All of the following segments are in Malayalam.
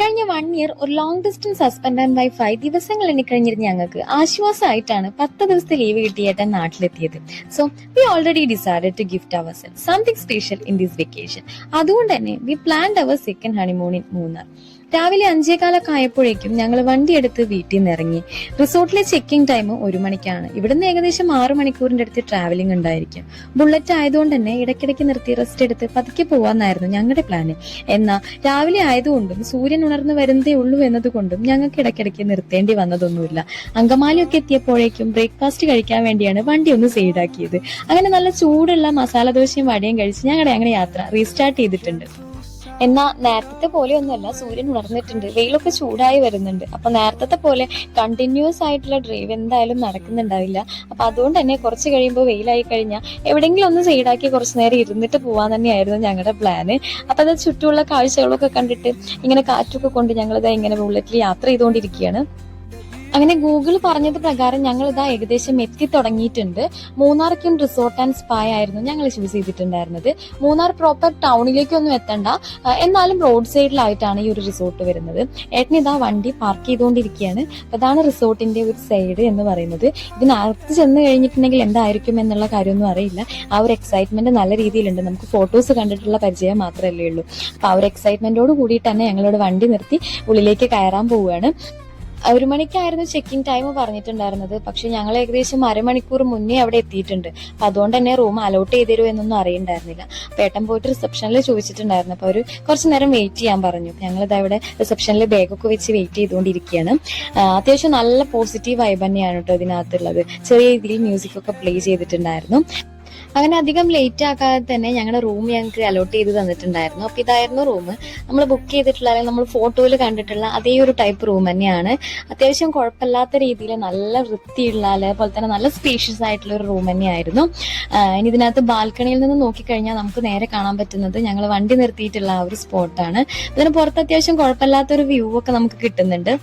കഴിഞ്ഞ 1 ഇയർ ഒരു ലോങ് ഡിസ്റ്റൻസ് ഹസ്ബൻഡ് ആൻഡ് വൈഫായി ദിവസങ്ങൾ എണ്ണിക്കഴിഞ്ഞിരുന്ന ഞങ്ങൾക്ക് ആശ്വാസമായിട്ടാണ് 10 ദിവസത്തെ ലീവ് കിട്ടിയേട്ടൻ നാട്ടിലെത്തിയത്. So we already decided to gift our self something special in this vacation. അതുകൊണ്ട് തന്നെ we planned our second honeymoon in Munnar. രാവിലെ 5:15 ആയപ്പോഴേക്കും ഞങ്ങൾ വണ്ടിയെടുത്ത് വീട്ടിൽ നിന്ന് ഇറങ്ങി. റിസോർട്ടിലെ ചെക്കിംഗ് ടൈം 1 മണിക്കാണ്. ഇവിടുന്ന് ഏകദേശം 6 മണിക്കൂറിന്റെ അടുത്ത് ട്രാവലിംഗ് ഉണ്ടായിരിക്കും. ബുള്ളറ്റ് ആയതുകൊണ്ട് തന്നെ ഇടയ്ക്കിടയ്ക്ക് നിർത്തി റെസ്റ്റ് എടുത്ത് പതുക്കെ പോവാന്നായിരുന്നു ഞങ്ങളുടെ പ്ലാന്. എന്നാൽ രാവിലെ ആയതുകൊണ്ടും സൂര്യൻ ഉണർന്നു വരുന്നതേ ഉള്ളൂ എന്നതുകൊണ്ടും ഞങ്ങൾക്ക് ഇടയ്ക്കിടയ്ക്ക് നിർത്തേണ്ടി വന്നതൊന്നുമില്ല. അങ്കമാലിയൊക്കെ എത്തിയപ്പോഴേക്കും ബ്രേക്ക്ഫാസ്റ്റ് കഴിക്കാൻ വേണ്ടിയാണ് വണ്ടി ഒന്ന് സൈഡാക്കിയത്. അങ്ങനെ നല്ല ചൂടുള്ള മസാല ദോശയും വടയും കഴിച്ച് ഞങ്ങളുടെ യാത്ര റീസ്റ്റാർട്ട് ചെയ്തിട്ടുണ്ട്. എന്നാൽ നേരത്തെ പോലെ ഒന്നുമല്ല, സൂര്യൻ ഉണർന്നിട്ടുണ്ട്, വെയിലൊക്കെ ചൂടായി വരുന്നുണ്ട്. അപ്പൊ നേരത്തെ പോലെ കണ്ടിന്യൂസ് ആയിട്ടുള്ള ഡ്രൈവ് എന്തായാലും നടക്കുന്നുണ്ടാവില്ല. അപ്പൊ അതുകൊണ്ട് തന്നെ കുറച്ച് കഴിയുമ്പോൾ വെയിലായി കഴിഞ്ഞാൽ എവിടെയെങ്കിലും ഒന്ന് സൈഡാക്കി കുറച്ചു നേരം ഇരുന്നിട്ട് പോവാൻ തന്നെയായിരുന്നു ഞങ്ങളുടെ പ്ലാന്. അപ്പൊ അത് ചുറ്റുമുള്ള കാഴ്ചകളൊക്കെ കണ്ടിട്ട് ഇങ്ങനെ കാറ്റൊക്കെ കൊണ്ട് ഞങ്ങളിത് ഇങ്ങനെ ബുള്ളറ്റിൽ യാത്ര ചെയ്തുകൊണ്ടിരിക്കുകയാണ്. അങ്ങനെ ഗൂഗിൾ പറഞ്ഞത് പ്രകാരം ഞങ്ങൾ ഇതാ ഏകദേശം എത്തി തുടങ്ങിയിട്ടുണ്ട്. മൂന്നാർക്കും റിസോർട്ട് ആൻഡ് സ്പാ ആയിരുന്നു ഞങ്ങൾ ചൂസ് ചെയ്തിട്ടുണ്ടായിരുന്നത്. മൂന്നാർ പ്രോപ്പർ ടൗണിലേക്കൊന്നും എത്തണ്ട, എന്നാലും റോഡ് സൈഡിലായിട്ടാണ് ഈ ഒരു റിസോർട്ട് വരുന്നത്. ഏട്ടൻ ഇതാ വണ്ടി പാർക്ക് ചെയ്തുകൊണ്ടിരിക്കുകയാണ്. അതാണ് റിസോർട്ടിന്റെ ഒരു സൈഡ് എന്ന് പറയുന്നത്. ഇതിനകത്ത് ചെന്ന് കഴിഞ്ഞിട്ടുണ്ടെങ്കിൽ എന്തായിരിക്കും എന്നുള്ള കാര്യമൊന്നും അറിയില്ല. ആ ഒരു എക്സൈറ്റ്മെന്റ് നല്ല രീതിയിലുണ്ട്. നമുക്ക് ഫോട്ടോസ് കണ്ടിട്ടുള്ള പരിചയം മാത്രമല്ലേ ഉള്ളൂ. അപ്പൊ ആ ഒരു എക്സൈറ്റ്മെന്റോട് കൂടിയിട്ട് തന്നെ ഞങ്ങളോട് വണ്ടി നിർത്തി ഉള്ളിലേക്ക് കയറാൻ പോവുകയാണ്. 1 മണിക്കായിരുന്നു ചെക്കിംഗ് ടൈം പറഞ്ഞിട്ടുണ്ടായിരുന്നത്. പക്ഷെ ഞങ്ങൾ ഏകദേശം അരമണിക്കൂർ മുന്നേ അവിടെ എത്തിയിട്ടുണ്ട്. അപ്പൊ അതുകൊണ്ട് തന്നെ റൂം അലോട്ട് ചെയ്തരുമോ എന്നൊന്നും അറിയണ്ടായിരുന്നില്ല. പേട്ടൻ പോയിട്ട് റിസപ്ഷനിൽ ചോദിച്ചിട്ടുണ്ടായിരുന്നു. അപ്പൊ അവര് കുറച്ചു നേരം വെയിറ്റ് ചെയ്യാൻ പറഞ്ഞു. ഞങ്ങളിത് അവിടെ റിസപ്ഷനിൽ ബാഗൊക്കെ വെച്ച് വെയിറ്റ് ചെയ്തുകൊണ്ടിരിക്കുകയാണ്. അത്യാവശ്യം നല്ല പോസിറ്റീവ് വൈബ് തന്നെയാണ് കേട്ടോ ഇതിനകത്തുള്ളത്. ചെറിയ രീതിയിൽ മ്യൂസിക് ഒക്കെ പ്ലേ ചെയ്തിട്ടുണ്ടായിരുന്നു. അങ്ങനെ അധികം ലേറ്റ് ആക്കാതെ തന്നെ ഞങ്ങളുടെ റൂം ഞങ്ങൾക്ക് അലോട്ട് ചെയ്ത് തന്നിട്ടുണ്ടായിരുന്നു. അപ്പൊ ഇതായിരുന്നു റൂം. നമ്മൾ ബുക്ക് ചെയ്തിട്ടുള്ള അല്ലെങ്കിൽ നമ്മൾ ഫോട്ടോയിൽ കണ്ടിട്ടുള്ള അതേ ഒരു ടൈപ്പ് റൂം തന്നെയാണ്. അത്യാവശ്യം കുഴപ്പമില്ലാത്ത രീതിയിൽ നല്ല വൃത്തിയുള്ള അതേപോലെ തന്നെ നല്ല സ്പേഷ്യസ് ആയിട്ടുള്ള ഒരു റൂം തന്നെയായിരുന്നു. ഇനി ഇതിനകത്ത് ബാൽക്കണിയിൽ നിന്ന് നോക്കിക്കഴിഞ്ഞാൽ നമുക്ക് നേരെ കാണാൻ പറ്റുന്നത് ഞങ്ങൾ വണ്ടി നിർത്തിയിട്ടുള്ള ആ ഒരു സ്പോട്ടാണ്. അതിന് പുറത്ത് അത്യാവശ്യം കുഴപ്പമില്ലാത്തൊരു വ്യൂ ഒക്കെ നമുക്ക് കിട്ടുന്നുണ്ട്.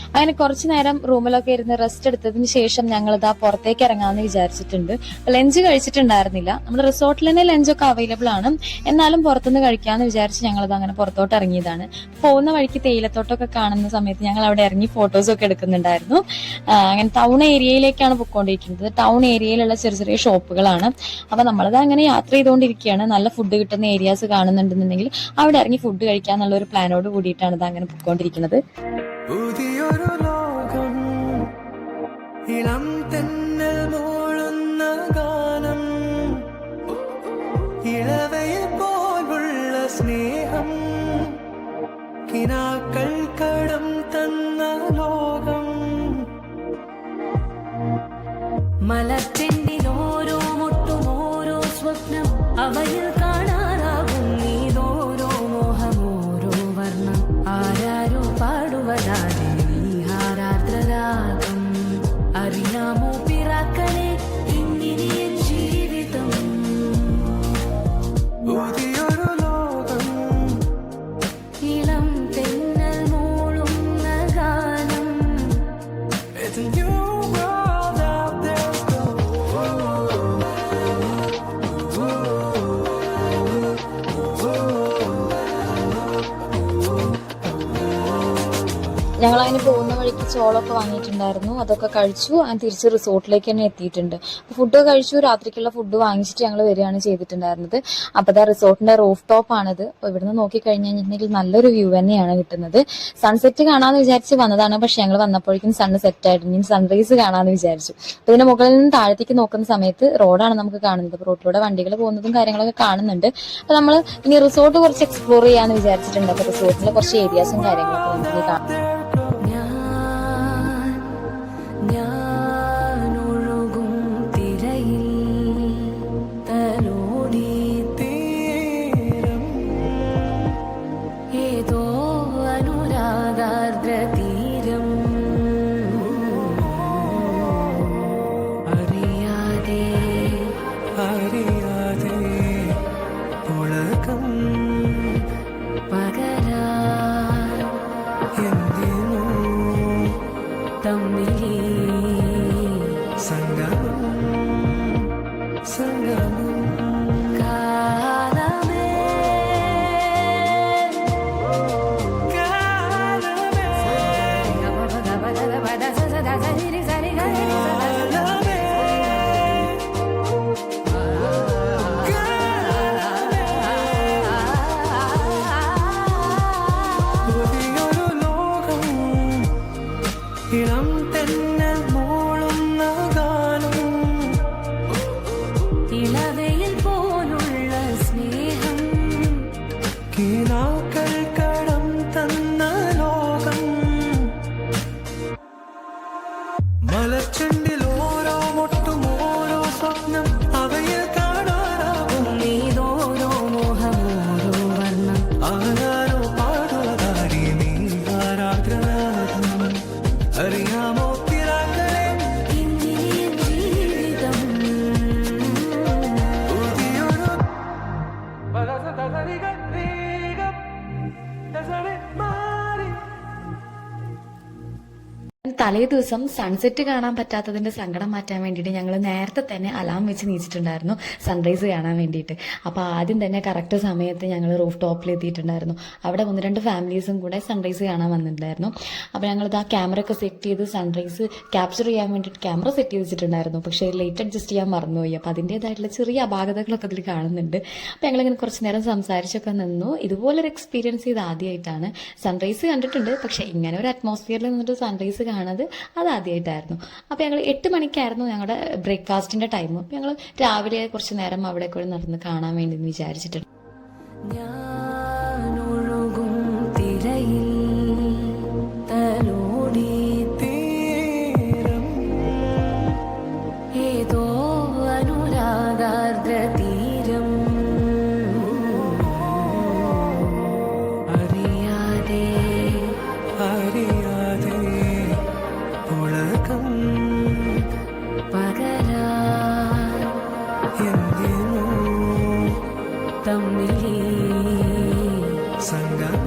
അങ്ങനെ കുറച്ചു നേരം റൂമിലൊക്കെ ഇരുന്ന് റെസ്റ്റ് എടുത്തതിന് ശേഷം ഞങ്ങൾ ഇതാ പുറത്തേക്ക് ഇറങ്ങാമെന്ന് വിചാരിച്ചിട്ടുണ്ട്. ലഞ്ച് കഴിച്ചിട്ടുണ്ടായിരുന്നില്ല. നമ്മുടെ റിസോർട്ടിൽ തന്നെ ലഞ്ചൊക്കെ അവൈലബിൾ ആണ്, എന്നാലും പുറത്തുനിന്ന് കഴിക്കാമെന്ന് വിചാരിച്ച് ഞങ്ങളിത് അങ്ങനെ പുറത്തോട്ട് ഇറങ്ങിയതാണ്. പോകുന്ന വഴിക്ക് തേയിലത്തോട്ടമൊക്കെ കാണുന്ന സമയത്ത് ഞങ്ങൾ അവിടെ ഇറങ്ങി ഫോട്ടോസൊക്കെ എടുക്കുന്നുണ്ടായിരുന്നു. അങ്ങനെ ടൗൺ ഏരിയയിലേക്കാണ് പോയിക്കൊണ്ടിരിക്കുന്നത്. ടൗൺ ഏരിയയിലുള്ള ചെറിയ ചെറിയ ഷോപ്പുകളാണ്. അപ്പൊ നമ്മളത് അങ്ങനെ യാത്ര ചെയ്തുകൊണ്ടിരിക്കുകയാണ്. നല്ല ഫുഡ് കിട്ടുന്ന ഏരിയാസ് കാണുന്നുണ്ടെന്നുണ്ടെങ്കിൽ അവിടെ ഇറങ്ങി ഫുഡ് കഴിക്കാന്നുള്ള ഒരു പ്ലാനോട് കൂടിയിട്ടാണ് ഇത് അങ്ങനെ പോയിക്കൊണ്ടിരിക്കുന്നത്. പുതിയൊരു ലോകം, ഇളം തെന്നൽ മൂളുന്ന ഗാനം, ഇളവയിൽ പോലുള്ള സ്നേഹം, കിനാക്കൾ കടം തന്ന ലോകം, മലർച്ചെണ്ടിൽ ഓരോ മുട്ടും ഓരോ സ്വപ്നം, അവയിൽ കാണാനാകും നീതോരോ മോഹം, ഓരോ വർണ്ണം, ആരാരോ പാടുവതാതെ നീഹാരാദ്രരാഗം, അറിയാമോ പിറാക്കളെ ഇങ്ങനെ ജീവിതം. പുതിയൊരു ലോകം, ഇളം തെന്നൽ മൂളുന്ന ഗാനം, it's a new world out there. ഞങ്ങൾ അതിന് പോകുന്ന വഴിക്ക് ചോളൊക്കെ വാങ്ങിയിട്ടുണ്ടായിരുന്നു. അതൊക്കെ കഴിച്ചു. അതിന് തിരിച്ച് റിസോർട്ടിലേക്ക് തന്നെ എത്തിയിട്ടുണ്ട്. ഫുഡ് കഴിച്ചു. രാത്രിക്കുള്ള ഫുഡ് വാങ്ങിച്ചിട്ട് ഞങ്ങൾ വരികയാണ് ചെയ്തിട്ടുണ്ടായിരുന്നത്. അപ്പൊ ഇതാ റിസോർട്ടിന്റെ റൂഫ് ടോപ്പ് ആണിത്. അപ്പൊ ഇവിടുന്ന് നോക്കി കഴിഞ്ഞിട്ടുണ്ടെങ്കിൽ നല്ലൊരു വ്യൂ തന്നെയാണ് കിട്ടുന്നത്. സൺസെറ്റ് കാണാന്ന് വിചാരിച്ച് വന്നതാണ്. പക്ഷെ ഞങ്ങൾ വന്നപ്പോഴേക്കും സൺ സെറ്റ് ആയിട്ട് ഇനി സൺറൈസ് കാണാന്ന് വിചാരിച്ചു. അപ്പൊ ഇതിന്റെ മുകളിൽ നിന്ന് താഴത്തേക്ക് നോക്കുന്ന സമയത്ത് റോഡാണ് നമുക്ക് കാണുന്നത്. അപ്പൊ റോഡിലൂടെ വണ്ടികൾ പോകുന്നതും കാര്യങ്ങളൊക്കെ കാണുന്നുണ്ട്. അപ്പൊ നമ്മൾ ഇനി റിസോർട്ട് കുറച്ച് എക്സ്പ്ലോർ ചെയ്യാന്ന് വിചാരിച്ചിട്ടുണ്ട്. അപ്പൊ റിസോർട്ടിലെ കുറച്ച് ഏരിയാസും കാര്യങ്ങളൊക്കെ നമുക്ക് കാണാം. ഞാനൊഴുകും തിരയിൽ തലോടി തീരം, ഏതോ അനുരാഗാർദ്ര തീരം, അറിയാതെ അറിയാതെ ഉലകം പകരാൻ എന്തിനോ തമ്മിലേ സംഗമം, സംഗമം. കാലമേ തലേ ദിവസം സൺസെറ്റ് കാണാൻ പറ്റാത്തതിന്റെ സങ്കടം മാറ്റാൻ വേണ്ടിയിട്ട് ഞങ്ങൾ നേരത്തെ തന്നെ അലാം വെച്ച് നീച്ചിട്ടുണ്ടായിരുന്നു സൺറൈസ് കാണാൻ വേണ്ടിയിട്ട്. അപ്പോൾ ആദ്യം തന്നെ കറക്റ്റ് സമയത്ത് ഞങ്ങൾ റൂഫ് ടോപ്പിൽ എത്തിയിട്ടുണ്ടായിരുന്നു. അവിടെ 1-2 ഫാമിലീസും കൂടെ സൺറൈസ് കാണാൻ വന്നിട്ടുണ്ടായിരുന്നു. അപ്പോൾ ഞങ്ങളിത് ആ ക്യാമറ ഒക്കെ സെറ്റ് ചെയ്ത് സൺറൈസ് ക്യാപ്ചർ ചെയ്യാൻ വേണ്ടിയിട്ട് ക്യാമറ സെറ്റ് ചെയ്ത് വെച്ചിട്ടുണ്ടായിരുന്നു. പക്ഷേ ലൈറ്റ് അഡ്ജസ്റ്റ് ചെയ്യാൻ മറന്നുപോയി. അപ്പോൾ അതിൻ്റേതായിട്ടുള്ള ചെറിയ അപാകതകളൊക്കെ അതിൽ കാണുന്നുണ്ട്. അപ്പോൾ ഞങ്ങളിങ്ങനെ കുറച്ച് നേരം സംസാരിച്ചൊക്കെ നിന്നു. ഇതുപോലൊരു എക്സ്പീരിയൻസ് ചെയ്ത് ആദ്യമായിട്ടാണ്. സൺറൈസ് കണ്ടിട്ടുണ്ട്, പക്ഷേ ഇങ്ങനെ ഒരു അറ്റ്മോസ്ഫിയറിൽ നിന്നിട്ട് സൺറൈസ് കാണുന്നത് അത് ആദ്യമായിട്ടായിരുന്നു. അപ്പോൾ ഞങ്ങൾ 8 മണിക്കായിരുന്നു ഞങ്ങളുടെ ബ്രേക്ക്ഫാസ്റ്റിൻ്റെ ടൈം. അപ്പോൾ ഞങ്ങൾ രാവിലെ കുറച്ച് നേരം അവിടെ കൂടെ നടന്ന് കാണാൻ വേണ്ടി വിചാരിച്ചിട്ടുണ്ട്. ഞാനൊഴുകും തിരയിൽ തലോടി തീരം ഏതോ അനുരാഗാർദ്ര തീരം അറിയാതെ അറിയാതെ ഉലകം പകരാ എന്തിനോ തമ്മിലേ സംഗമം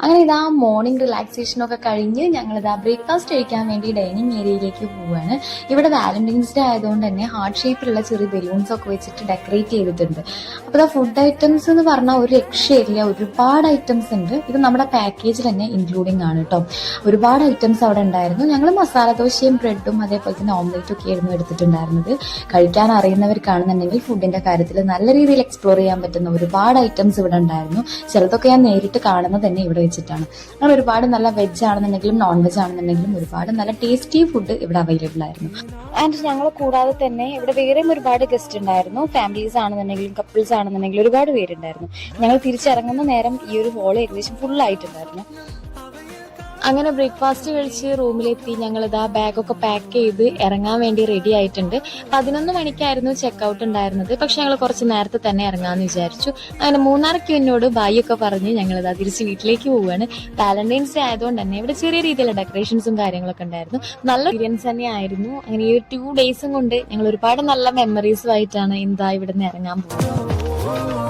അങ്ങനെ ഇതാ മോർണിംഗ് റിലാക്സേഷനൊക്കെ കഴിഞ്ഞ് ഞങ്ങളിതാ ബ്രേക്ക്ഫാസ്റ്റ് കഴിക്കാൻ വേണ്ടി ഡൈനിങ് ഏരിയയിലേക്ക് പോവുകയാണ്. ഇവിടെ വാലന്റൈൻസ് ഡേ ആയതുകൊണ്ട് തന്നെ ഹാർട്ട് ഷേപ്പിലുള്ള ചെറിയ ബലൂൺസ് ഒക്കെ വെച്ചിട്ട് ഡെക്കറേറ്റ് ചെയ്തിട്ടുണ്ട്. അപ്പോൾ ഇതാ ഫുഡ് ഐറ്റംസ് എന്ന് പറഞ്ഞാൽ ഒരു രക്ഷയില്ല, ഒരുപാട് ഐറ്റംസ് ഉണ്ട്. ഇത് നമ്മുടെ പാക്കേജിൽ തന്നെ ഇൻക്ലൂഡിങ് ആണ് കേട്ടോ. ഒരുപാട് ഐറ്റംസ് അവിടെ ഉണ്ടായിരുന്നു. ഞങ്ങൾ മസാല ദോശയും ബ്രെഡും അതേപോലെ തന്നെ ഓംലേറ്റും ഒക്കെ ആയിരുന്നു എടുത്തിട്ടുണ്ടായിരുന്നത്. കഴിക്കാൻ അറിയുന്നവർക്കാണെന്നുണ്ടെങ്കിൽ ഫുഡിന്റെ കാര്യത്തിൽ നല്ല രീതിയിൽ എക്സ്പ്ലോർ ചെയ്യാൻ പറ്റുന്ന ഒരുപാട് ഐറ്റംസ് ഇവിടെ ഉണ്ടായിരുന്നു. ചിലതൊക്കെ ഞാൻ നേരിട്ട് കാണുന്നത് തന്നെ ഇവിടെ വെച്ചിട്ടാണ്. അങ്ങനെ ഒരുപാട് നല്ല വെജ് ആണെന്നുണ്ടെങ്കിലും നോൺ വെജ് ആണെന്നുണ്ടെങ്കിലും ഒരുപാട് നല്ല ടേസ്റ്റി ഫുഡ് ഇവിടെ അവൈലബിൾ ആയിരുന്നു. ആൻഡ് ഞങ്ങൾ കൂടാതെ തന്നെ ഇവിടെ വേറെയും ഒരുപാട് ഗസ്റ്റ് ഉണ്ടായിരുന്നു. ഫാമിലീസ് ആണെന്നുണ്ടെങ്കിലും കപ്പിൾസ് ആണെന്നുണ്ടെങ്കിലും ഒരുപാട് പേരുണ്ടായിരുന്നു. ഞങ്ങൾ തിരിച്ചിറങ്ങുന്ന നേരം ഈ ഒരു ഹോൾ ഏകദേശം ഫുൾ ആയിട്ടുണ്ടായിരുന്നു. അങ്ങനെ ബ്രേക്ക്ഫാസ്റ്റ് കഴിച്ച് റൂമിലെത്തി ഞങ്ങളിതാ ബാഗൊക്കെ പാക്ക് ചെയ്ത് ഇറങ്ങാൻ വേണ്ടി റെഡി ആയിട്ടുണ്ട്. 11 മണിക്കായിരുന്നു ചെക്കൗട്ട് ഉണ്ടായിരുന്നത്. പക്ഷെ ഞങ്ങൾ കുറച്ച് നേരത്തെ തന്നെ ഇറങ്ങാമെന്ന് വിചാരിച്ചു. അങ്ങനെ 3:30 എന്നോട് ബായി ഒക്കെ പറഞ്ഞ് ഞങ്ങളിതാ തിരിച്ച് വീട്ടിലേക്ക് പോവുകയാണ്. വാലന്റൈൻസ് ഡേ ആയതുകൊണ്ട് തന്നെ ഇവിടെ ചെറിയ രീതിയിലുള്ള ഡെക്കറേഷൻസും കാര്യങ്ങളൊക്കെ ഉണ്ടായിരുന്നു. നല്ല എക്സ്പീരിയൻസ് തന്നെ ആയിരുന്നു. അങ്ങനെ ഈ 2 ഡേയ്സും കൊണ്ട് ഞങ്ങൾ ഒരുപാട് നല്ല മെമ്മറീസുമായിട്ടാണ് ഇതാ ഇവിടെ നിന്ന് ഇറങ്ങാൻ പോകുന്നത്.